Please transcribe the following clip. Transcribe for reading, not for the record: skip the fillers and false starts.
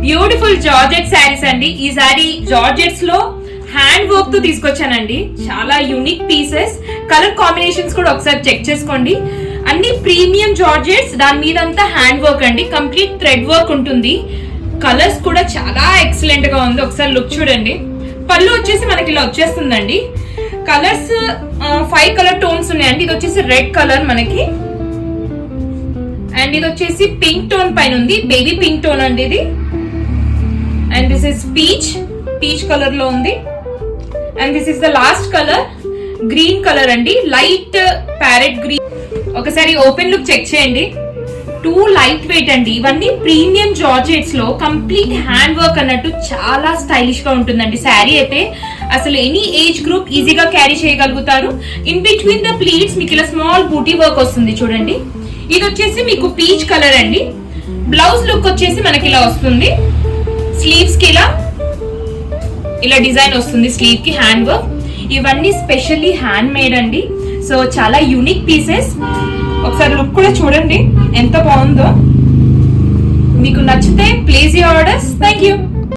Beautiful georgette saris అండి. ఈ sari georgettes లో హ్యాండ్ వర్క్ తో తీసుకొచ్చానండి. చాలా యూనిక్ పీసెస్, కలర్ కాంబినేషన్స్ కూడా ఒకసారి చెక్ చేసుకోండి. అన్ని ప్రీమియం జార్జెట్స్, దాని మీద అంతా హ్యాండ్ వర్క్ అండి. కంప్లీట్ థ్రెడ్ వర్క్ ఉంటుంది. కలర్స్ కూడా చాలా ఎక్సలెంట్ గా ఉంది. ఒకసారి లుక్ చూడండి. పళ్ళు వచ్చేసి మనకి ఇలా వచ్చేస్తుందండి. కలర్స్ 5 కలర్ టోన్స్ ఉన్నాయండి. ఇది వచ్చేసి రెడ్ కలర్ మనకి, అండ్ ఇది వచ్చేసి పింక్ టోన్ పైన ఉంది. బేబీ పింక్ టోన్ అండి ఇది. And this is peach colour లో ఉంది. And this is the last colour green colour అండి, లైట్ ప్యారెట్ గ్రీన్. ఒకసారి ఓపెన్ లుక్ చెక్ చేయండి. 2 లైట్ వెయిట్ అండి. ఇవన్నీ ప్రీమియం జార్జెట్స్ లో కంప్లీట్ హ్యాండ్ వర్క్ అన్నట్టు చాలా స్టైలిష్ గా ఉంటుందండి. శారీ అయితే అసలు ఎనీ ఏజ్ గ్రూప్ ఈజీగా క్యారీ చేయగలుగుతారు. ఇన్ బిట్వీన్ ద ప్లీట్స్ మీకు ఇలా స్మాల్ బూటీ వర్క్ వస్తుంది చూడండి. ఇది వచ్చేసి మీకు పీచ్ కలర్ అండి. బ్లౌజ్ లుక్ వచ్చేసి మనకి ఇలా వస్తుంది. స్లీవ్స్ కి ఇలా డిజైన్ వస్తుంది, స్లీవ్ కి హ్యాండ్ వర్క్. ఇవన్నీ స్పెషల్లీ హ్యాండ్ మేడ్ అండి. సో చాలా యూనిక్ పీసెస్. ఒకసారి లుక్ కూడా చూడండి ఎంత బాగుందో. మీకు నచ్చితే place your orders. Thank you.